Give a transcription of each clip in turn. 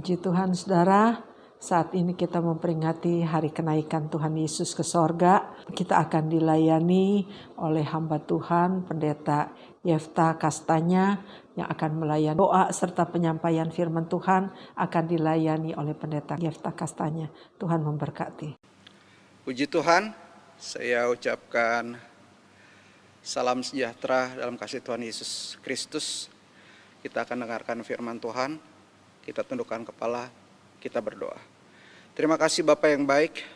Puji Tuhan saudara, saat ini kita memperingati hari kenaikan Tuhan Yesus ke sorga. Kita akan dilayani oleh hamba Tuhan, Pendeta Yefta Kastanya, yang akan melayani doa serta penyampaian firman Tuhan akan dilayani oleh Pendeta Yefta Kastanya. Tuhan memberkati. Puji Tuhan, saya ucapkan salam sejahtera dalam kasih Tuhan Yesus Kristus. Kita akan dengarkan firman Tuhan. Kita tundukkan kepala, kita berdoa. Terima kasih Bapa yang baik,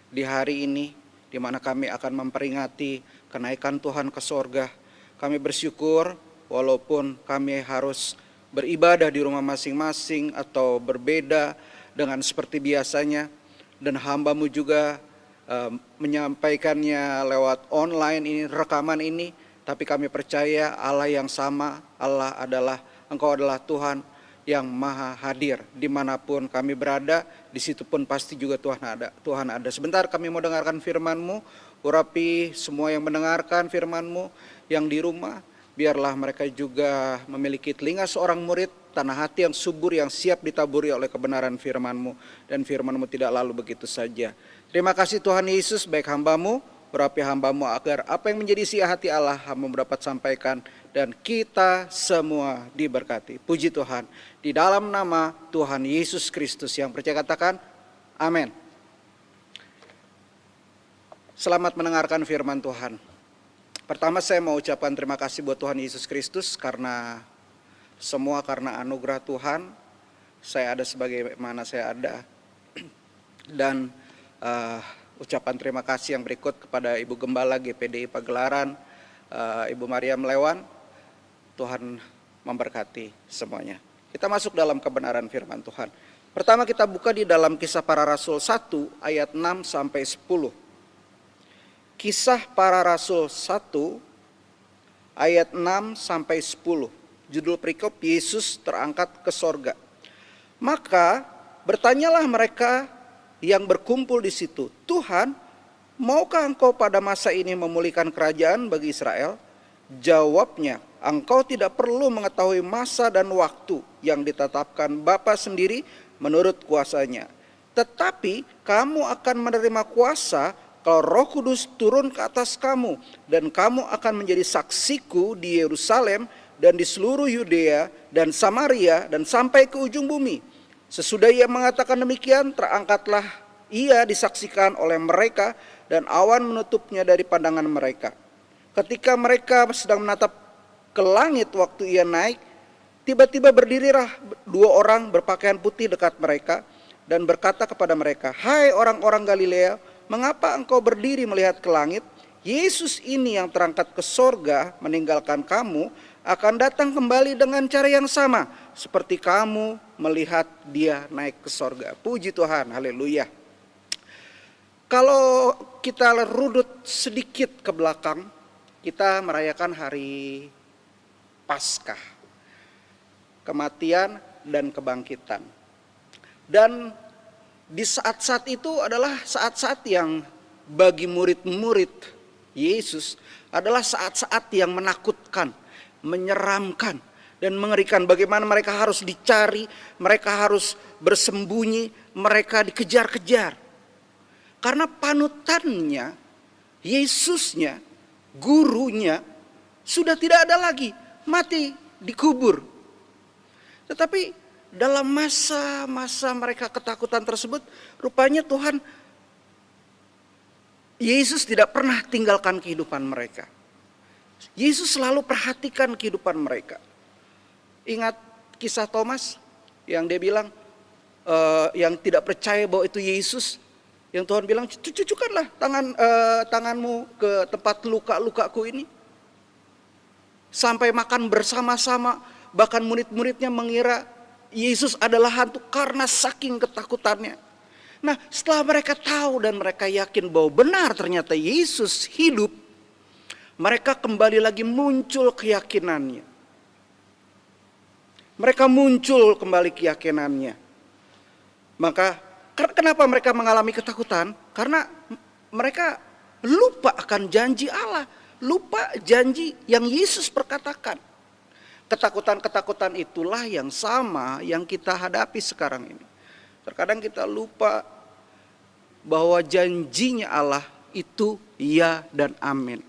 di hari ini di mana kami akan memperingati kenaikan Tuhan ke sorga. Kami bersyukur walaupun kami harus beribadah di rumah masing-masing atau berbeda dengan seperti biasanya. Dan hamba-Mu juga menyampaikannya lewat online ini, rekaman ini. Tapi kami percaya Allah yang sama, Engkau adalah Tuhan yang maha hadir dimanapun kami berada, di situ pun pasti juga Tuhan ada. Sebentar kami mau dengarkan firman-Mu, urapi semua yang mendengarkan firman-Mu yang di rumah, biarlah mereka juga memiliki telinga seorang murid, tanah hati yang subur yang siap ditaburi oleh kebenaran firman-Mu, dan firman-Mu tidak lalu begitu saja. Terima kasih Tuhan Yesus, baik hamba-Mu, urapi hamba-Mu agar apa yang menjadi isi hati Allah hamba dapat sampaikan, dan kita semua diberkati. Puji Tuhan, di dalam nama Tuhan Yesus Kristus yang percaya katakan, amin. Selamat mendengarkan firman Tuhan. Pertama saya mau ucapkan terima kasih buat Tuhan Yesus Kristus, karena semua karena anugerah Tuhan, saya ada sebagaimana saya ada. Dan ucapan terima kasih yang berikut kepada Ibu Gembala GPDI Pagelaran, Ibu Maria Melewan. Tuhan memberkati semuanya. Kita masuk dalam kebenaran firman Tuhan. Pertama kita buka di dalam Kisah Para Rasul 1 ayat 6 sampai 10. Kisah Para Rasul 1 ayat 6 sampai 10. Judul perikop, Yesus terangkat ke sorga. Maka bertanyalah mereka yang berkumpul di situ, Tuhan, maukah Engkau pada masa ini memulihkan kerajaan bagi Israel? Jawabnya, Engkau tidak perlu mengetahui masa dan waktu yang ditetapkan Bapa sendiri menurut kuasanya. Tetapi kamu akan menerima kuasa kalau Roh Kudus turun ke atas kamu, dan kamu akan menjadi saksiku di Yerusalem dan di seluruh Yudea dan Samaria dan sampai ke ujung bumi. Sesudah ia mengatakan demikian, terangkatlah ia disaksikan oleh mereka, dan awan menutupnya dari pandangan mereka. Ketika mereka sedang menatap ke langit waktu ia naik, tiba-tiba berdirilah dua orang berpakaian putih dekat mereka dan berkata kepada mereka, hai orang-orang Galilea, mengapa engkau berdiri melihat ke langit? Yesus ini yang terangkat ke sorga meninggalkan kamu akan datang kembali dengan cara yang sama seperti kamu melihat dia naik ke sorga. Puji Tuhan, haleluya. Kalau kita rudut sedikit ke belakang, kita merayakan hari Paskah, kematian dan kebangkitan. Dan di saat-saat itu adalah saat-saat yang bagi murid-murid Yesus adalah saat-saat yang menakutkan, menyeramkan, dan mengerikan. Bagaimana mereka harus dicari, mereka harus bersembunyi, mereka dikejar-kejar. Karena panutannya, Yesusnya, gurunya sudah tidak ada lagi, mati, dikubur. Tetapi dalam masa-masa mereka ketakutan tersebut, rupanya Tuhan Yesus tidak pernah tinggalkan kehidupan mereka. Yesus selalu perhatikan kehidupan mereka. Ingat kisah Thomas yang dia bilang, yang tidak percaya bahwa itu Yesus, yang Tuhan bilang, cucukkanlah tanganmu ke tempat luka-lukaku ini. Sampai makan bersama-sama, bahkan murid-muridnya mengira Yesus adalah hantu karena saking ketakutannya. Nah, setelah mereka tahu dan mereka yakin bahwa benar ternyata Yesus hidup, mereka kembali lagi muncul keyakinannya. Mereka muncul kembali keyakinannya. Maka kenapa mereka mengalami ketakutan? Karena mereka lupa akan janji Allah, lupa janji yang Yesus perkatakan. Ketakutan-ketakutan itulah yang sama yang kita hadapi sekarang ini. Terkadang kita lupa bahwa janjinya Allah itu ya dan amin.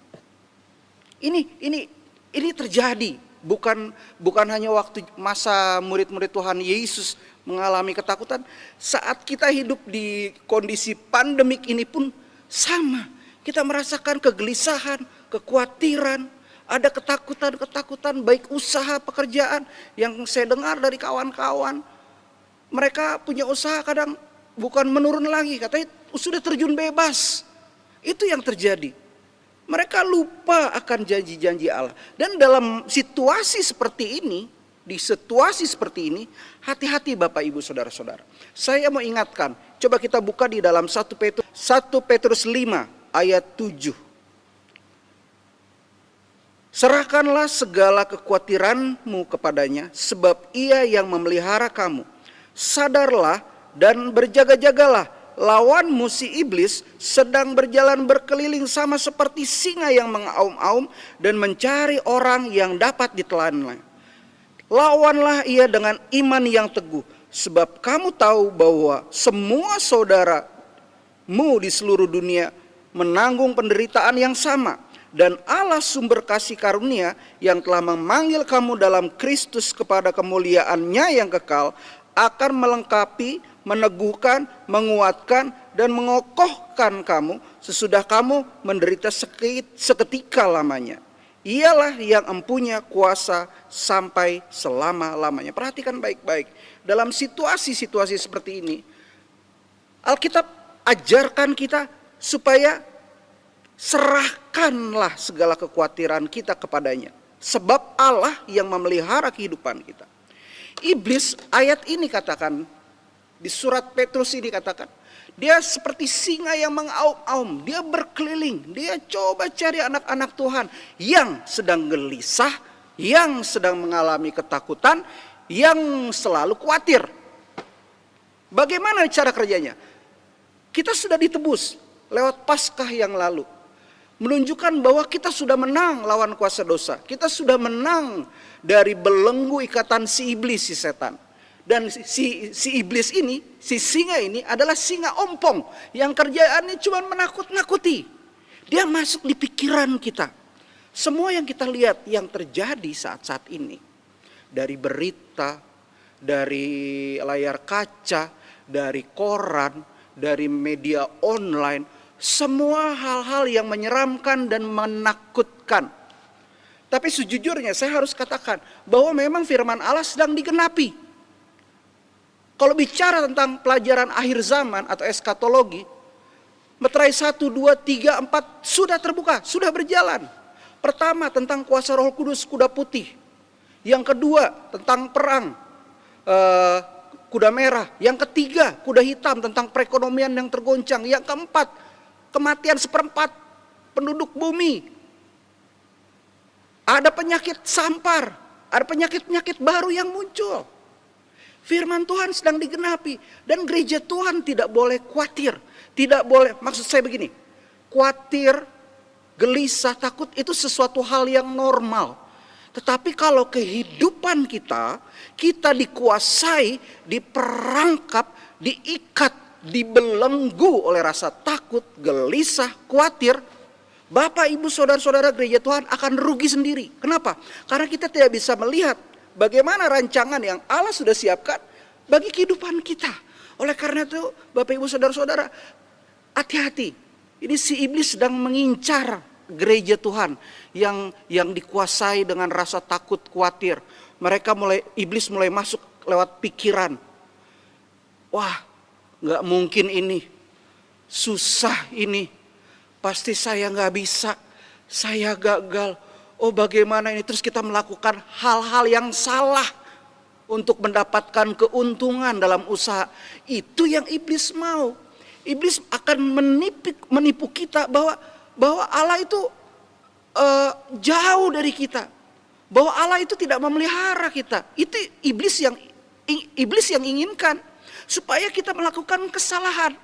Ini terjadi bukan hanya waktu masa murid-murid Tuhan Yesus mengalami ketakutan. Saat kita hidup di kondisi pandemik ini pun sama. Kita merasakan kegelisahan, kekhawatiran, ada ketakutan baik usaha, pekerjaan. Yang saya dengar dari kawan-kawan, mereka punya usaha kadang bukan menurun lagi, katanya sudah terjun bebas. Itu yang terjadi. Mereka lupa akan janji-janji Allah. Dan dalam situasi seperti ini, hati-hati Bapak Ibu Saudara-saudara. Saya mau ingatkan, coba kita buka di dalam 1 Petrus 5 ayat 7. Serahkanlah segala kekhawatiranmu kepadanya, sebab Ia yang memelihara kamu. Sadarlah dan berjaga-jagalah, lawanmu si iblis sedang berjalan berkeliling sama seperti singa yang mengaum-aum dan mencari orang yang dapat ditelannya. Lawanlah ia dengan iman yang teguh, sebab kamu tahu bahwa semua saudaramu di seluruh dunia menanggung penderitaan yang sama. Dan Allah sumber kasih karunia yang telah memanggil kamu dalam Kristus kepada kemuliaan-Nya yang kekal akan melengkapi, meneguhkan, menguatkan, dan mengokohkan kamu sesudah kamu menderita seketika lamanya. Ialah yang empunya kuasa sampai selama-lamanya. Perhatikan baik-baik. Dalam situasi-situasi seperti ini, Alkitab ajarkan kita supaya serahkanlah segala kekhawatiran kita kepadanya. Sebab Allah yang memelihara kehidupan kita. Iblis, ayat ini katakan, di surat Petrus ini katakan, dia seperti singa yang mengaum-aum, dia berkeliling, dia coba cari anak-anak Tuhan yang sedang gelisah, yang sedang mengalami ketakutan, yang selalu khawatir. Bagaimana cara kerjanya? Kita sudah ditebus lewat Paskah yang lalu, menunjukkan bahwa kita sudah menang lawan kuasa dosa. Kita sudah menang dari belenggu ikatan si iblis, si setan. Dan si iblis ini, si singa ini adalah singa ompong yang kerjaannya cuma menakut-nakuti. Dia masuk di pikiran kita. Semua yang kita lihat yang terjadi saat-saat ini, dari berita, dari layar kaca, dari koran, dari media online, semua hal-hal yang menyeramkan dan menakutkan. Tapi sejujurnya saya harus katakan bahwa memang firman Allah sedang digenapi. Kalau bicara tentang pelajaran akhir zaman atau eskatologi, Meterai 1, 2, 3, 4 sudah terbuka, sudah berjalan. Pertama tentang kuasa Roh Kudus, kuda putih. Yang kedua tentang perang, kuda merah. Yang ketiga kuda hitam, tentang perekonomian yang tergoncang. Yang keempat kematian 1/4 penduduk bumi. Ada penyakit sampar, ada penyakit-penyakit baru yang muncul. Firman Tuhan sedang digenapi. Dan gereja Tuhan tidak boleh khawatir. Tidak boleh, maksud saya begini. Khawatir, gelisah, takut itu sesuatu hal yang normal. Tetapi kalau kehidupan kita dikuasai, diperangkap, diikat, dibelenggu oleh rasa takut, gelisah, khawatir, Bapak, Ibu, Saudara-saudara gereja Tuhan akan rugi sendiri. Kenapa? Karena kita tidak bisa melihat bagaimana rancangan yang Allah sudah siapkan bagi kehidupan kita. Oleh karena itu, Bapak, Ibu, Saudara-saudara, hati-hati. Ini si iblis sedang mengincar gereja Tuhan yang dikuasai dengan rasa takut, khawatir. Iblis mulai masuk lewat pikiran. Wah, nggak mungkin ini, susah ini, pasti saya nggak bisa, saya gagal. Oh bagaimana ini, terus kita melakukan hal-hal yang salah untuk mendapatkan keuntungan dalam usaha. Itu yang iblis mau. Iblis akan menipu kita bahwa Allah itu jauh dari kita, bahwa Allah itu tidak memelihara kita. Itu iblis yang inginkan supaya kita melakukan kesalahan.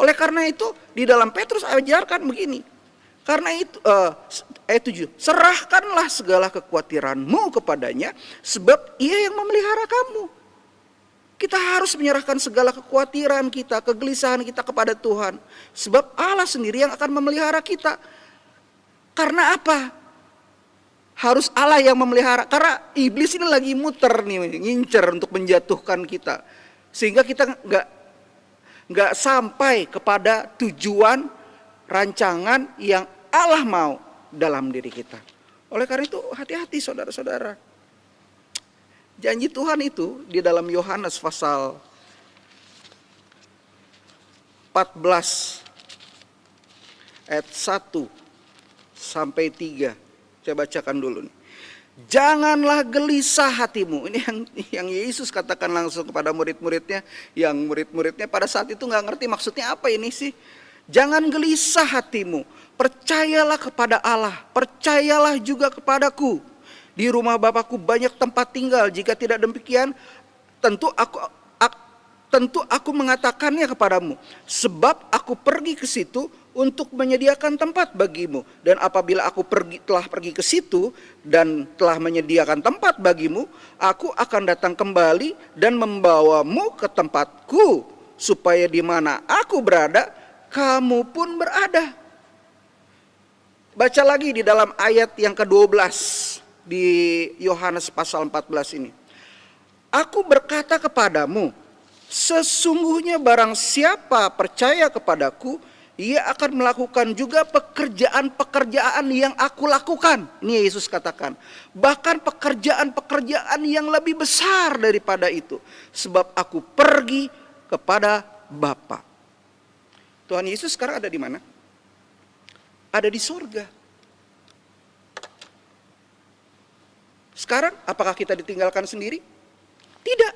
Oleh karena itu di dalam Petrus ajarkan begini, Karena itu, ayat 7, serahkanlah segala kekhawatiranmu kepadanya, sebab ia yang memelihara kamu. Kita harus menyerahkan segala kekhawatiran kita, kegelisahan kita kepada Tuhan. Sebab Allah sendiri yang akan memelihara kita. Karena apa? Harus Allah yang memelihara. Karena iblis ini lagi muter nih, ngincer untuk menjatuhkan kita. Sehingga kita nggak sampai kepada tujuan rancangan yang Allah mau dalam diri kita. Oleh karena itu hati-hati saudara-saudara. Janji Tuhan itu di dalam Yohanes pasal 14 ayat 1 sampai 3. Saya bacakan dulu nih. Janganlah gelisah hatimu. Ini yang Yesus katakan langsung kepada murid-muridnya. Yang murid-muridnya pada saat itu nggak ngerti maksudnya apa ini sih. Jangan gelisah hatimu. Percayalah kepada Allah. Percayalah juga kepadaku. Di rumah Bapakku banyak tempat tinggal. Jika tidak demikian, tentu aku mengatakannya kepadamu. Sebab aku pergi ke situ untuk menyediakan tempat bagimu. Dan apabila aku telah pergi ke situ dan telah menyediakan tempat bagimu, aku akan datang kembali dan membawamu ke tempatku, supaya di mana aku berada, kamu pun berada. Baca lagi di dalam ayat yang ke-12 di Yohanes pasal 14 ini. Aku berkata kepadamu, sesungguhnya barang siapa percaya kepadaku, ia akan melakukan juga pekerjaan-pekerjaan yang aku lakukan. Ini Yesus katakan. Bahkan pekerjaan-pekerjaan yang lebih besar daripada itu. Sebab aku pergi kepada Bapa. Tuhan Yesus sekarang ada di mana? Ada di sorga. Sekarang apakah kita ditinggalkan sendiri? Tidak.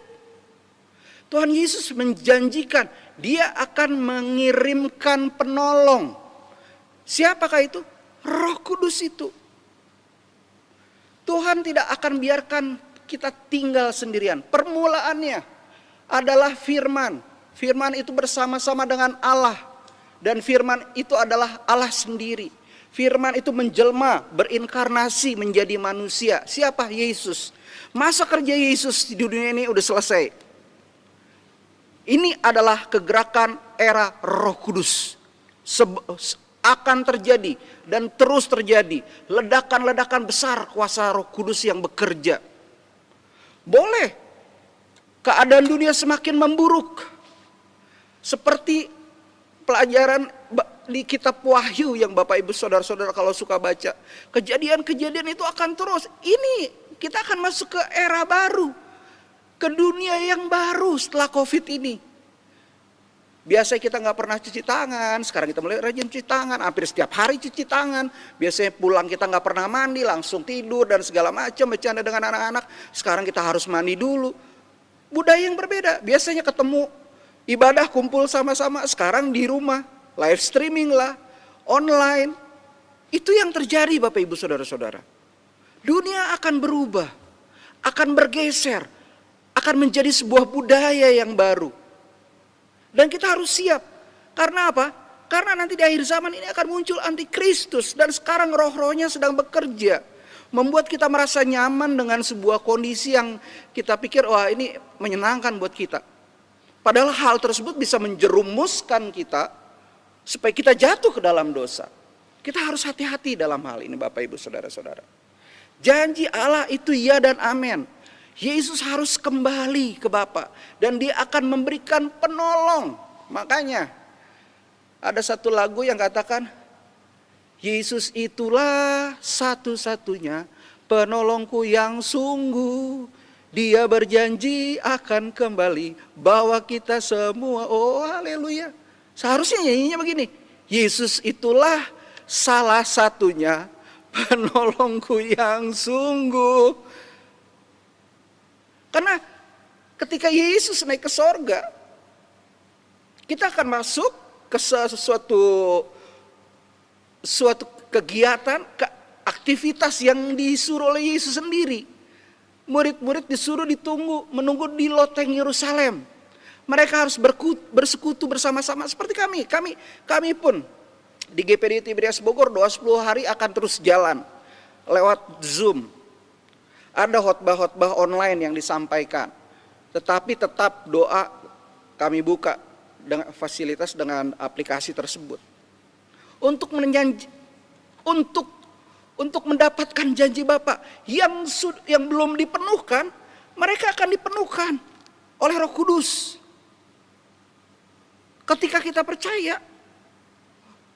Tuhan Yesus menjanjikan dia akan mengirimkan penolong. Siapakah itu? Roh Kudus itu. Tuhan tidak akan biarkan kita tinggal sendirian. Permulaannya adalah firman. Firman itu bersama-sama dengan Allah. Dan firman itu adalah Allah sendiri. Firman itu menjelma, berinkarnasi menjadi manusia. Siapa? Yesus. Masa kerja Yesus di dunia ini udah selesai. Ini adalah kegerakan era Roh Kudus. Akan terjadi dan terus terjadi. Ledakan-ledakan besar kuasa Roh Kudus yang bekerja. Boleh keadaan dunia semakin memburuk. Seperti pelajaran di kitab Wahyu yang Bapak Ibu Saudara-saudara kalau suka baca. Kejadian-kejadian itu akan terus. Ini kita akan masuk ke era baru. Ke dunia yang baru setelah COVID ini. Biasanya kita nggak pernah cuci tangan, sekarang kita mulai rajin cuci tangan, hampir setiap hari cuci tangan. Biasanya pulang kita nggak pernah mandi, langsung tidur dan segala macam, bercanda dengan anak-anak. Sekarang kita harus mandi dulu. Budaya yang berbeda, biasanya ketemu ibadah kumpul sama-sama, sekarang di rumah, live streaming lah, online. Itu yang terjadi Bapak Ibu Saudara-saudara. Dunia akan berubah, akan bergeser. Akan menjadi sebuah budaya yang baru. Dan kita harus siap. Karena apa? Karena nanti di akhir zaman ini akan muncul antikristus. Dan sekarang roh-rohnya sedang bekerja. Membuat kita merasa nyaman dengan sebuah kondisi yang kita pikir, wah ini menyenangkan buat kita. Padahal hal tersebut bisa menjerumuskan kita. Supaya kita jatuh ke dalam dosa. Kita harus hati-hati dalam hal ini Bapak Ibu Saudara-saudara. Janji Allah itu ya dan amin. Yesus harus kembali ke Bapa dan dia akan memberikan penolong. Makanya ada satu lagu yang katakan, Yesus itulah satu-satunya penolongku yang sungguh. Dia berjanji akan kembali bawa kita semua. Oh haleluya. Seharusnya nyanyinya begini. Yesus itulah salah satunya penolongku yang sungguh. Karena ketika Yesus naik ke sorga, kita akan masuk ke suatu kegiatan, aktivitas yang disuruh oleh Yesus sendiri. Murid-murid disuruh menunggu di loteng Yerusalem. Mereka harus bersekutu bersama-sama seperti kami. Kami pun Di GPD Tiberias Bogor doa 10 hari akan terus jalan lewat Zoom. Ada khotbah-khotbah online yang disampaikan. Tetapi tetap doa kami buka dengan fasilitas dengan aplikasi tersebut. Untuk mendapatkan janji Bapa yang belum dipenuhkan, mereka akan dipenuhkan oleh Roh Kudus. Ketika kita percaya,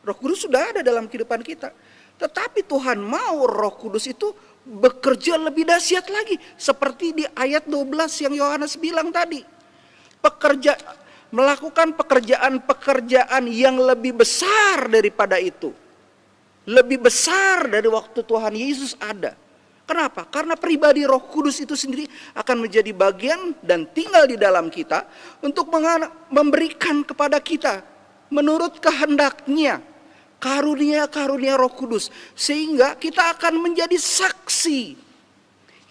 Roh Kudus sudah ada dalam kehidupan kita. Tetapi Tuhan mau Roh Kudus itu bekerja lebih dahsyat lagi. Seperti di ayat 12 yang Yohanes bilang tadi. Melakukan pekerjaan-pekerjaan yang lebih besar daripada itu. Lebih besar dari waktu Tuhan Yesus ada. Kenapa? Karena pribadi Roh Kudus itu sendiri akan menjadi bagian dan tinggal di dalam kita untuk memberikan kepada kita menurut kehendaknya karunia-karunia Roh Kudus, sehingga kita akan menjadi saksi.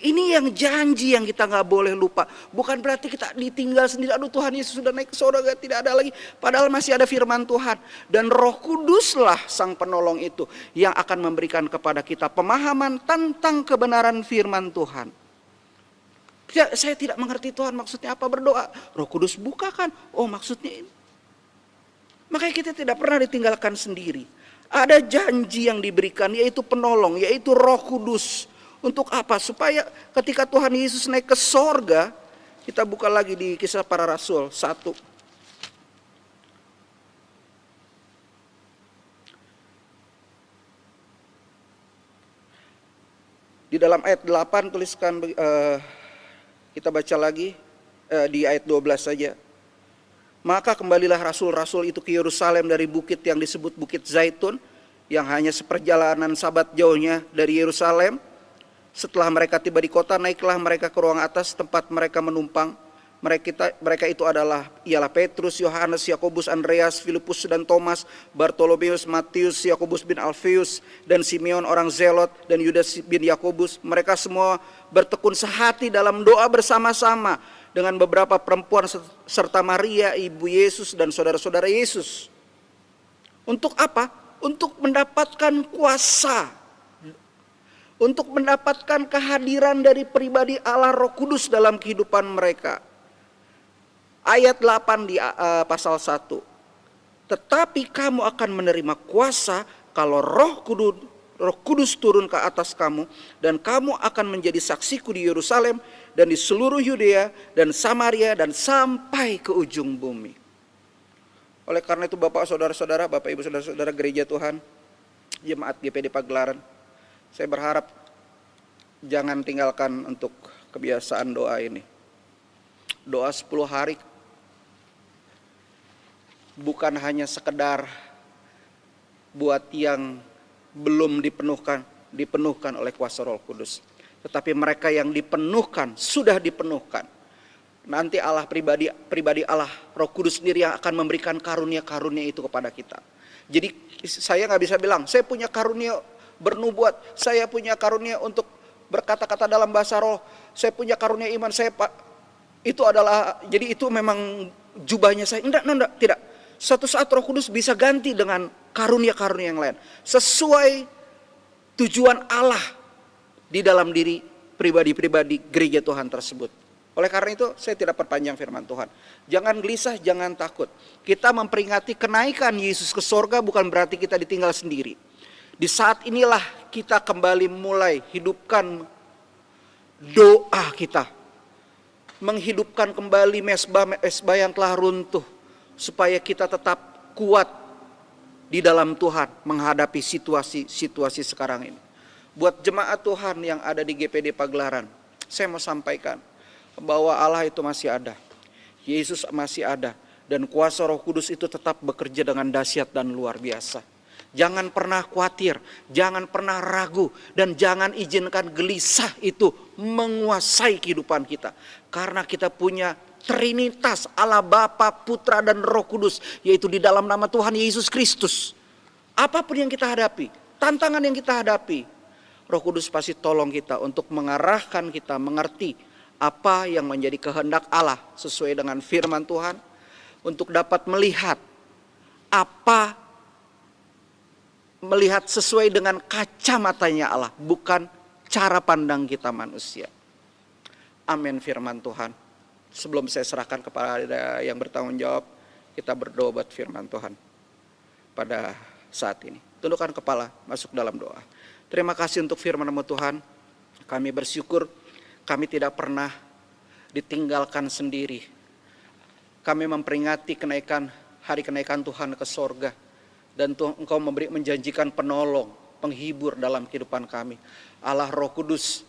Ini yang janji yang kita gak boleh lupa. Bukan berarti kita ditinggal sendiri. Aduh, Tuhan Yesus sudah naik ke surga, tidak ada lagi. Padahal masih ada firman Tuhan. Dan Roh Kuduslah sang penolong itu yang akan memberikan kepada kita pemahaman tentang kebenaran firman Tuhan. Saya tidak mengerti Tuhan maksudnya apa berdoa. Roh Kudus bukakan. Oh, maksudnya ini. Makanya kita tidak pernah ditinggalkan sendiri. Ada janji yang diberikan, yaitu penolong, yaitu Roh Kudus. Untuk apa? Supaya ketika Tuhan Yesus naik ke sorga, kita buka lagi di Kisah Para Rasul 1. Di dalam ayat 8 tuliskan, kita baca lagi di ayat 12 saja. Maka kembalilah rasul-rasul itu ke Yerusalem dari bukit yang disebut Bukit Zaitun, yang hanya seperjalanan sabat jauhnya dari Yerusalem. Setelah mereka tiba di kota, naiklah mereka ke ruang atas tempat mereka menumpang. Mereka itu ialah Petrus, Yohanes, Yakobus, Andreas, Filipus dan Thomas, Bartolomeus, Matius, Yakobus bin Alfeus, dan Simeon orang Zelot, dan Yudas bin Yakobus. Mereka semua bertekun sehati dalam doa bersama-sama dengan beberapa perempuan serta Maria, ibu Yesus dan saudara-saudara Yesus. Untuk apa? Untuk mendapatkan kuasa. Untuk mendapatkan kehadiran dari pribadi Allah Roh Kudus dalam kehidupan mereka. Ayat 8 di pasal 1. Tetapi kamu akan menerima kuasa kalau Roh Kudus turun ke atas kamu, dan kamu akan menjadi saksiku di Yerusalem dan di seluruh Yudea dan Samaria dan sampai ke ujung bumi. Oleh karena itu Bapak saudara-saudara, Bapak Ibu saudara-saudara gereja Tuhan, Jemaat GPD Pagelaran, saya berharap jangan tinggalkan untuk kebiasaan doa ini. Doa 10 hari bukan hanya sekedar buat yang belum dipenuhkan oleh kuasa Roh Kudus. Tetapi mereka yang dipenuhkan, sudah dipenuhkan. Nanti Allah pribadi Allah Roh Kudus sendiri yang akan memberikan karunia-karunia itu kepada kita. Jadi saya gak bisa bilang, saya punya karunia bernubuat, saya punya karunia untuk berkata-kata dalam bahasa roh, saya punya karunia iman, itu adalah, jadi itu memang jubahnya saya. Enggak, tidak. Suatu saat Roh Kudus bisa ganti dengan karunia-karunia yang lain, sesuai tujuan Allah di dalam diri pribadi-pribadi gereja Tuhan tersebut. Oleh karena itu saya tidak perpanjang firman Tuhan. Jangan gelisah, jangan takut. Kita memperingati kenaikan Yesus ke sorga bukan berarti kita ditinggal sendiri. Di saat inilah kita kembali mulai hidupkan doa kita. Menghidupkan kembali mesbah yang telah runtuh. Supaya kita tetap kuat di dalam Tuhan menghadapi situasi sekarang ini. Buat jemaat Tuhan yang ada di GPD Pagelaran, saya mau sampaikan bahwa Allah itu masih ada. Yesus masih ada. Dan kuasa Roh Kudus itu tetap bekerja dengan dahsyat dan luar biasa. Jangan pernah khawatir, jangan pernah ragu, dan jangan izinkan gelisah itu menguasai kehidupan kita. Karena kita punya Trinitas Allah Bapa, Putra dan Roh Kudus, yaitu di dalam nama Tuhan Yesus Kristus. Apapun yang kita hadapi, tantangan yang kita hadapi, Roh Kudus pasti tolong kita untuk mengarahkan kita mengerti apa yang menjadi kehendak Allah sesuai dengan firman Tuhan, untuk dapat melihat apa melihat sesuai dengan kacamatanya Allah, bukan cara pandang kita manusia. Amin firman Tuhan. Sebelum saya serahkan kepada yang bertanggung jawab, kita berdoa buat firman Tuhan pada saat ini. Tundukkan kepala, masuk dalam doa. Terima kasih untuk firman-Mu Tuhan. Kami bersyukur kami tidak pernah ditinggalkan sendiri. Kami memperingati hari kenaikan Tuhan ke sorga. Dan Engkau menjanjikan penolong, penghibur dalam kehidupan kami. Allah Roh Kudus,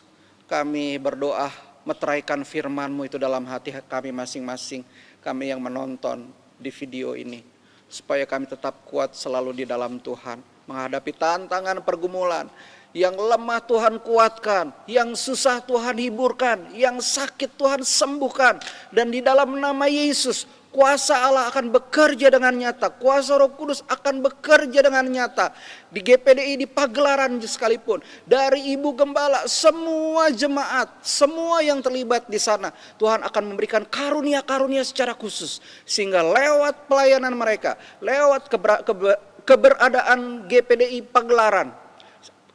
kami berdoa meteraikan firman-Mu itu dalam hati kami masing-masing. Kami yang menonton di video ini. Supaya kami tetap kuat selalu di dalam Tuhan. Menghadapi tantangan pergumulan. Yang lemah Tuhan kuatkan. Yang susah Tuhan hiburkan. Yang sakit Tuhan sembuhkan. Dan di dalam nama Yesus, kuasa Allah akan bekerja dengan nyata. Kuasa Roh Kudus akan bekerja dengan nyata. Di GPDI, di pagelaran sekalipun. Dari Ibu Gembala, semua jemaat, semua yang terlibat di sana. Tuhan akan memberikan karunia-karunia secara khusus. Sehingga lewat pelayanan mereka, lewat keberadaan GPDI pagelaran.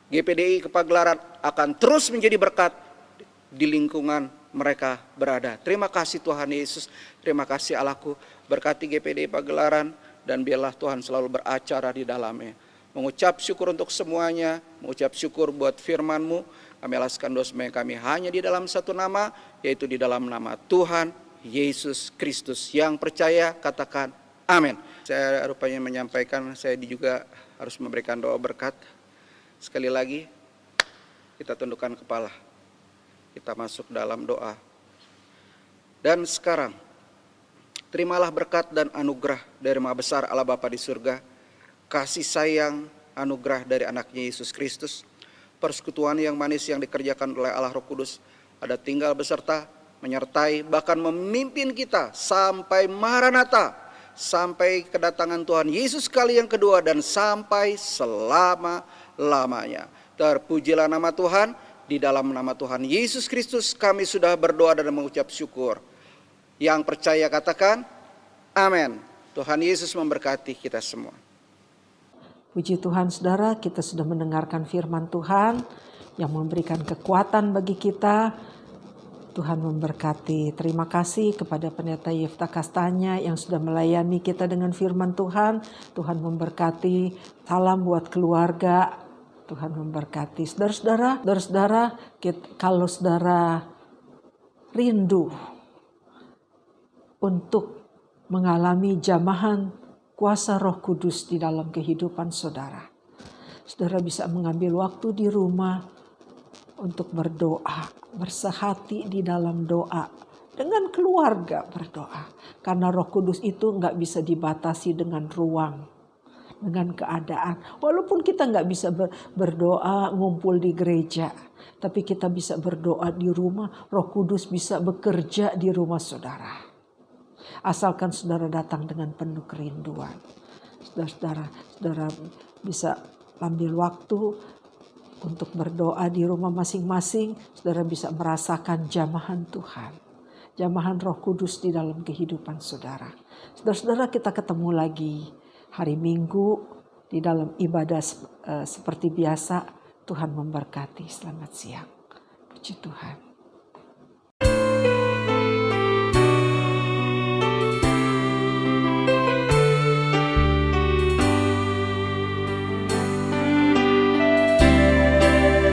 GPDI kepagelaran akan terus menjadi berkat di lingkungan mereka berada. Terima kasih Tuhan Yesus, terima kasih Allahku, berkati GPDI Pagelaran dan biarlah Tuhan selalu beracara di dalamnya. Mengucap syukur untuk semuanya, mengucap syukur buat firman-Mu. Kami alaskan dosa kami hanya di dalam satu nama, yaitu di dalam nama Tuhan Yesus Kristus. Yang percaya katakan amin. Saya rupanya menyampaikan, saya juga harus memberikan doa berkat. Sekali lagi kita tundukkan kepala. Kita masuk dalam doa. Dan sekarang, terimalah berkat dan anugerah dari Maha Besar Allah Bapa di surga, kasih sayang, anugerah dari anaknya Yesus Kristus, persekutuan yang manis yang dikerjakan oleh Allah Roh Kudus, ada tinggal beserta, menyertai, bahkan memimpin kita sampai Maranatha, sampai kedatangan Tuhan Yesus kali yang kedua, dan sampai selama-lamanya. Terpujilah nama Tuhan. Di dalam nama Tuhan Yesus Kristus kami sudah berdoa dan mengucap syukur. Yang percaya katakan amin. Tuhan Yesus memberkati kita semua. Puji Tuhan saudara, kita sudah mendengarkan firman Tuhan yang memberikan kekuatan bagi kita. Tuhan memberkati. Terima kasih kepada Pendeta Yefta Kastanya yang sudah melayani kita dengan firman Tuhan. Tuhan memberkati. Salam buat keluarga. Tuhan memberkati. Saudara-saudara, kalau saudara rindu untuk mengalami jamahan kuasa Roh Kudus di dalam kehidupan saudara, saudara bisa mengambil waktu di rumah untuk berdoa, bersehati di dalam doa, dengan keluarga berdoa. Karena Roh Kudus itu nggak bisa dibatasi dengan ruang, dengan keadaan. Walaupun kita nggak bisa berdoa ngumpul di gereja, tapi kita bisa berdoa di rumah. Roh Kudus bisa bekerja di rumah saudara. Asalkan saudara datang dengan penuh kerinduan. Saudara bisa ambil waktu untuk berdoa di rumah masing-masing. Saudara bisa merasakan jamahan Tuhan, jamahan Roh Kudus di dalam kehidupan saudara. Saudara-saudara, kita ketemu lagi hari Minggu di dalam ibadah seperti biasa. Tuhan memberkati. Selamat siang. Puji Tuhan.